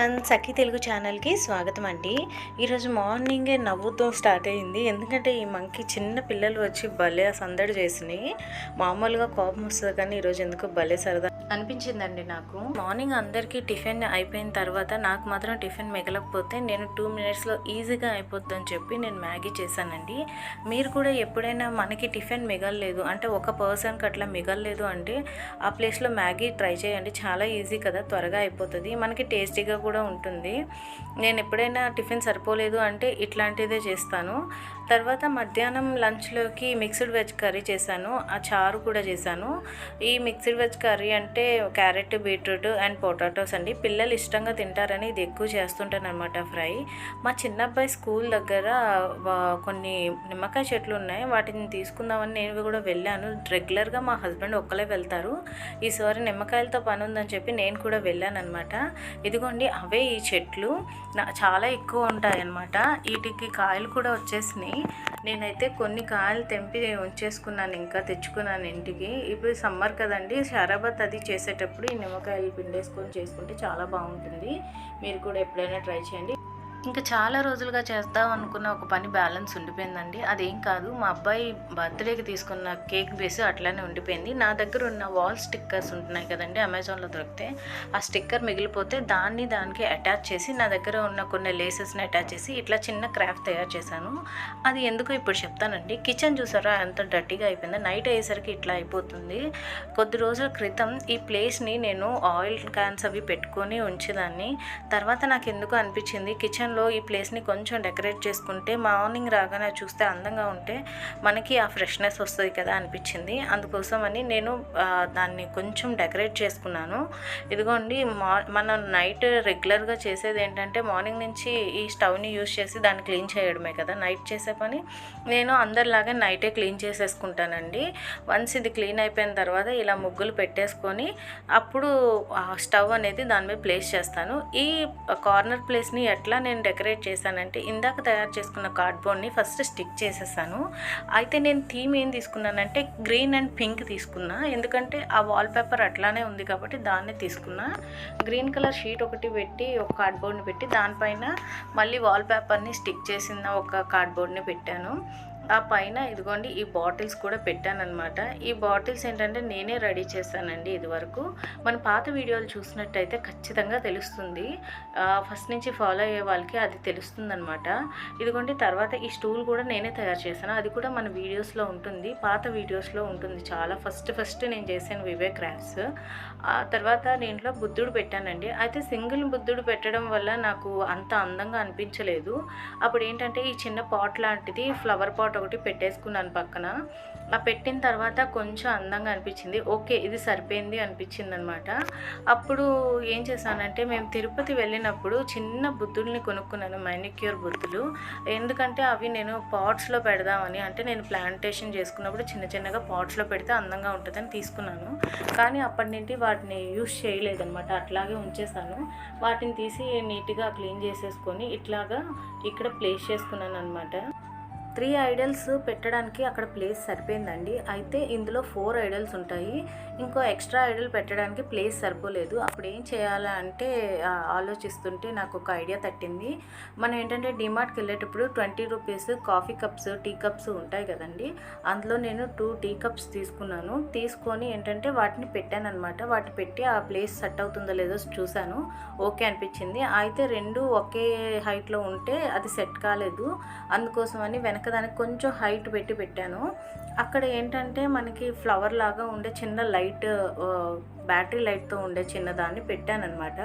Everyone, సఖీ తెలుగు ఛానల్కి స్వాగతం అండి. ఈరోజు మార్నింగే నవ్వుతో స్టార్ట్ అయ్యింది. ఎందుకంటే ఈ మంకీ చిన్న పిల్లలు వచ్చి భలే సందడి చేసినాయి. మామూలుగా కోపం వస్తుంది కానీ ఈరోజు ఎందుకు భలే సరదా అనిపించిందండి నాకు. మార్నింగ్ అందరికీ టిఫిన్ అయిపోయిన తర్వాత నాకు మాత్రం టిఫిన్ మిగలకపోతే నేను 2 మినిట్స్లో ఈజీగా అయిపోద్దని చెప్పి నేను మ్యాగీ చేశానండి. మీరు కూడా ఎప్పుడైనా మనకి టిఫిన్ మిగలలేదు అంటే ఒక పర్సన్కి అట్లా మిగలలేదు అంటే ఆ ప్లేస్లో మ్యాగీ ట్రై చేయండి. చాలా ఈజీ కదా, త్వరగా అయిపోతుంది, మనకి టేస్టీగా కూడా ఉంటుంది. నేను ఎప్పుడైనా టిఫిన్ సరిపోలేదు అంటే ఇట్లాంటిదే చేస్తాను. తర్వాత మధ్యాహ్నం లంచ్లోకి మిక్స్డ్ వెజ్ కర్రీ చేశాను, ఆ చారు కూడా చేశాను. ఈ మిక్స్డ్ వెజ్ కర్రీ అంటే క్యారెట్, బీట్రూట్ అండ్ పొటాటోస్ అండి. పిల్లలు ఇష్టంగా తింటారని ఇది ఎక్కువ చేస్తుంటాను అనమాట ఫ్రై. మా చిన్న అబ్బాయి స్కూల్ దగ్గర కొన్ని నిమ్మకాయ చెట్లు ఉన్నాయి, వాటిని తీసుకుందామని నేను కూడా వెళ్ళాను. రెగ్యులర్గా మా హస్బెండ్ ఒక్కలే వెళ్తారు, ఈసారి నిమ్మకాయలతో పని ఉందని చెప్పి నేను కూడా వెళ్ళాను అనమాట. ఇదిగోండి అవే ఈ చెట్లు చాలా ఎక్కువ ఉంటాయి అన్నమాట. వీటికి కాయలు కూడా వచ్చేసినాయి. నేనైతే కొన్ని కాయలు తెంపి ఉంచేసుకున్నాను, ఇంకా తెచ్చుకున్నాను ఇంటికి. ఇప్పుడు సమ్మర్ కదండి, షరాబత్ అది చేసేటప్పుడు ఈ నిమ్మకాయలు పిండేసుకొని చేసుకుంటే చాలా బాగుంటుంది. మీరు కూడా ఎప్పుడైనా ట్రై చేయండి. ఇంకా చాలా రోజులుగా చేద్దాం అనుకున్న ఒక పని బ్యాలెన్స్ ఉండిపోయిందండి. అదేం కాదు, మా అబ్బాయి బర్త్డేకి తీసుకున్న కేక్ బేస్ అట్లానే ఉండిపోయింది. నా దగ్గర ఉన్న వాల్ స్టిక్కర్స్ ఉంటున్నాయి కదండి, అమెజాన్లో దొరికితే. ఆ స్టిక్కర్ మిగిలిపోతే దానికి అటాచ్ చేసి నా దగ్గర ఉన్న కొన్ని లేసెస్ని అటాచ్ చేసి ఇట్లా చిన్న క్రాఫ్ట్ తయారు చేశాను. అది ఎందుకో ఇప్పుడు చెప్తానండి. కిచెన్ చూసారా ఎంత డర్టీగా అయిపోయిందో, నైట్ అయ్యేసరికి ఇట్లా అయిపోతుంది. కొద్ది రోజుల క్రితం ఈ ప్లేస్ని నేను ఆయిల్ క్యాన్స్ అవి పెట్టుకొని ఉంచేదాన్ని. తర్వాత నాకు ఎందుకు అనిపించింది కిచెన్ ఈ ప్లేస్ని కొంచెం డెకరేట్ చేసుకుంటే మార్నింగ్ రాగానే చూస్తే అందంగా ఉంటే మనకి ఆ ఫ్రెష్నెస్ వస్తుంది కదా అనిపించింది. అందుకోసమని నేను దాన్ని కొంచెం డెకరేట్ చేసుకున్నాను. ఇదిగోండి, మనం నైట్ రెగ్యులర్గా చేసేది ఏంటంటే మార్నింగ్ నుంచి ఈ స్టవ్ని యూజ్ చేసి దాన్ని క్లీన్ చేయడమే కదా నైట్ చేసే పని. నేను అందరిలాగే నైటే క్లీన్ చేసేసుకుంటానండి. వన్స్ ఇది క్లీన్ అయిపోయిన తర్వాత ఇలా ముగ్గులు పెట్టేసుకొని అప్పుడు ఆ స్టవ్ అనేది దాని మీద ప్లేస్ చేస్తాను. ఈ కార్నర్ ప్లేస్ని ఎట్లా నేను డెకరేట్ చేశానంటే ఇందాక తయారు చేసుకున్న కార్డ్బోర్డ్ని ఫస్ట్ స్టిక్ చేసేసాను. అయితే నేను థీమ్ ఏం తీసుకున్నానంటే గ్రీన్ అండ్ పింక్ తీసుకున్నా, ఎందుకంటే ఆ వాల్ పేపర్ అట్లానే ఉంది కాబట్టి దాన్నే తీసుకున్నా. గ్రీన్ కలర్ షీట్ ఒకటి పెట్టి ఒక కార్డ్బోర్డ్ని పెట్టి దానిపైన మళ్ళీ వాల్ పేపర్ని స్టిక్ చేసిన ఒక కార్డ్బోర్డ్ని పెట్టాను. ఆ పైన ఇదిగోండి ఈ బాటిల్స్ కూడా పెట్టానన్నమాట. ఈ బాటిల్స్ ఏంటంటే నేనే రెడీ చేశానండి. ఇదివరకు మన పాత వీడియోలు చూసినట్టయితే ఖచ్చితంగా తెలుస్తుంది, ఫస్ట్ నుంచి ఫాలో అయ్యే వాళ్ళకి అది తెలుస్తుందన్నమాట. ఇదిగోండి, తర్వాత ఈ స్టూల్ కూడా నేనే తయారు చేశాను, అది కూడా మన వీడియోస్లో ఉంటుంది, పాత వీడియోస్లో ఉంటుంది. చాలా ఫస్ట్ నేను చేశాను ఇవే క్రాఫ్ట్స్. ఆ తర్వాత దీంట్లో బుద్ధుడు పెట్టానండి. అయితే సింగిల్ బుద్ధుడు పెట్టడం వల్ల నాకు అంత అందంగా అనిపించలేదు. అప్పుడు ఏంటంటే ఈ చిన్న పాట్ లాంటిది ఫ్లవర్ పాట్ ఒకటి పెట్టేసుకున్నాను పక్కన. ఆ పెట్టిన తర్వాత కొంచెం అందంగా అనిపించింది. ఓకే, ఇది సరిపోయింది అనిపించింది అనమాట. అప్పుడు ఏం చేశానంటే మేము తిరుపతి వెళ్ళినప్పుడు చిన్న బుద్ధుల్ని కొనుక్కున్నాను, మైనిక్యూర్ బుద్ధులు. ఎందుకంటే అవి నేను పాట్స్లో పెడదామని, అంటే నేను ప్లాంటేషన్ చేసుకున్నప్పుడు చిన్నగా పాట్స్లో పెడితే అందంగా ఉంటుందని తీసుకున్నాను. కానీ అప్పటి నుండి వాటిని యూస్ చేయలేదన్నమాట, అట్లాగే ఉంచేసాను. వాటిని తీసి నీట్గా క్లీన్ చేసేసుకొని ఇట్లాగా ఇక్కడ ప్లేస్ చేసుకున్నాను అనమాట. 3 ఐడల్స్ పెట్టడానికి అక్కడ ప్లేస్ సరిపోయిందండి. అయితే ఇందులో 4 ఐడల్స్ ఉంటాయి, ఇంకో ఎక్స్ట్రా ఐడల్ పెట్టడానికి ప్లేస్ సరిపోలేదు. అప్పుడు ఏం చేయాలా అంటే ఆలోచిస్తుంటే నాకు ఒక ఐడియా తట్టింది. మనం ఏంటంటే డిమార్ట్కి వెళ్ళేటప్పుడు 20 rupees coffee cups, tea cups ఉంటాయి కదండి, అందులో నేను 2 టీ కప్స్ తీసుకున్నాను. తీసుకొని ఏంటంటే వాటిని పెట్టాను అనమాట. వాటిని పెట్టి ఆ ప్లేస్ సెట్ అవుతుందో లేదో చూశాను, ఓకే అనిపించింది. అయితే 2 ఒకే హైట్లో ఉంటే అది సెట్ కాలేదు, అందుకోసమని దానికి కొంచెం హైట్ పెట్టి పెట్టాను. అక్కడ ఏంటంటే మనకి ఫ్లవర్ లాగా ఉండే చిన్న లైట్, బ్యాటరీ లైట్తో ఉండే చిన్నదాన్ని పెట్టాను అనమాట.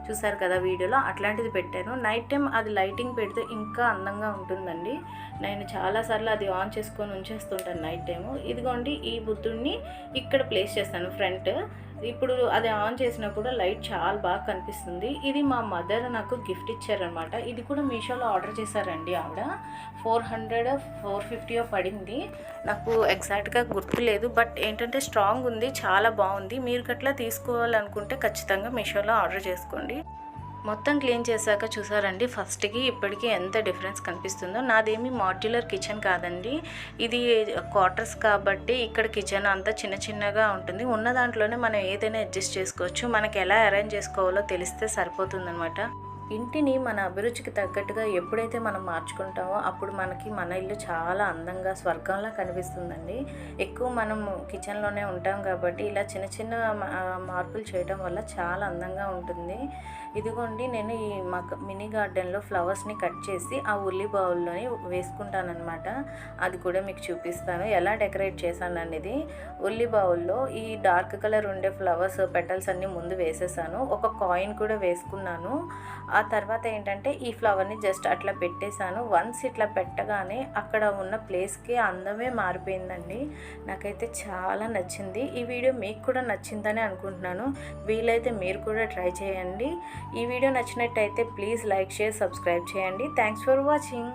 చూసారు కదా వీడియోలో, అట్లాంటిది పెట్టాను. నైట్ టైం అది లైటింగ్ పెడితే ఇంకా అందంగా ఉంటుందండి. నేను చాలాసార్లు అది ఆన్ చేసుకొని ఉంచేస్తుంటాను నైట్ టైము. ఇదిగోండి, ఈ బుద్ధుడిని ఇక్కడ ప్లేస్ చేస్తాను ఫ్రంట్. ఇప్పుడు అది ఆన్ చేసినప్పుడు లైట్ చాలా బాగా కనిపిస్తుంది. ఇది మా మదర్ నాకు గిఫ్ట్ ఇచ్చారనమాట. ఇది కూడా మీషోలో ఆర్డర్ చేశారండి ఆవిడ. 450 పడింది, నాకు ఎగ్జాక్ట్గా గుర్తులేదు. బట్ ఏంటంటే స్ట్రాంగ్ ఉంది, చాలా బాగుంది. మీరు గట్లా తీసుకోవాలనుకుంటే ఖచ్చితంగా మీషోలో ఆర్డర్ చేసుకోండి. మొత్తం క్లీన్ చేశాక చూసారండి ఫస్ట్కి ఇప్పటికీ ఎంత డిఫరెన్స్ కనిపిస్తుందో. నాదేమి మాడ్యులర్ కిచెన్ కాదండి, ఇది క్వార్టర్స్ కాబట్టి ఇక్కడ కిచెన్ అంతా చిన్నగా ఉంటుంది. ఉన్న దాంట్లోనే మనం ఏదైనా అడ్జస్ట్ చేసుకోవచ్చు, మనకి ఎలా అరేంజ్ చేసుకోవాలో తెలిస్తే సరిపోతుందన్నమాట. ఇంటిని మన అభిరుచికి తగ్గట్టుగా ఎప్పుడైతే మనం మార్చుకుంటామో అప్పుడు మనకి మన ఇల్లు చాలా అందంగా స్వర్గంలా కనిపిస్తుందండి. ఎక్కువ మనం కిచెన్లోనే ఉంటాం కాబట్టి ఇలా చిన్న చిన్న మార్పులు చేయడం వల్ల చాలా అందంగా ఉంటుంది. ఇదిగోండి, నేను ఈ మినీ గార్డెన్లో ఫ్లవర్స్ని కట్ చేసి ఆ ఉల్లి బౌల్లోని వేసుకుంటానన్నమాట. అది కూడా మీకు చూపిస్తాను ఎలా డెకరేట్ చేశాను అనేది. ఉల్లి బౌల్లో ఈ డార్క్ కలర్ ఉండే ఫ్లవర్స్ పెటల్స్ అన్నీ ముందు వేసేసాను. ఒక కాయిన్ కూడా వేసుకున్నాను. ఆ తర్వాత ఏంటంటే ఈ ఫ్లవర్ని జస్ట్ అట్లా పెట్టేశాను. వన్స్ ఇట్లా పెట్టగానే అక్కడ ఉన్న ప్లేస్కి అందమే మారిపోయిందండి. నాకైతే చాలా నచ్చింది. ఈ వీడియో మీకు కూడా నచ్చిందని అనుకుంటున్నాను. వీలైతే మీరు కూడా ట్రై చేయండి. ఈ వీడియో నచ్చినట్టయితే ప్లీజ్ లైక్, షేర్, సబ్స్క్రైబ్ చేయండి. Thanks for watching.